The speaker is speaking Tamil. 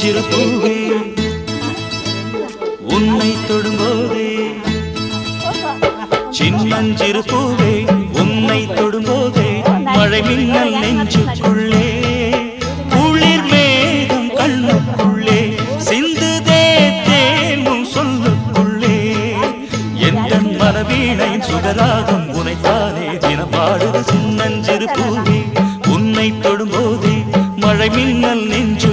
சின்னஞ்சிறு பூவே உன்னை தொடும்போதே சின்னஞ்சிறு பூவே உன்னை தொடும்போதே மழை மின்னல் நெஞ்சுக்குள்ளே குளிர் மேகம் கண்ணுக்குள்ளே சிந்துதே தேனும் சொல்லுக்குள்ளே எந்த மனவீணையின் சுகராகம் உனைத்தானே தினம் பாடுது சின்னஞ்சிறு பூவே உன்னை தொடும்போதே மழை மின்னல் நெஞ்சு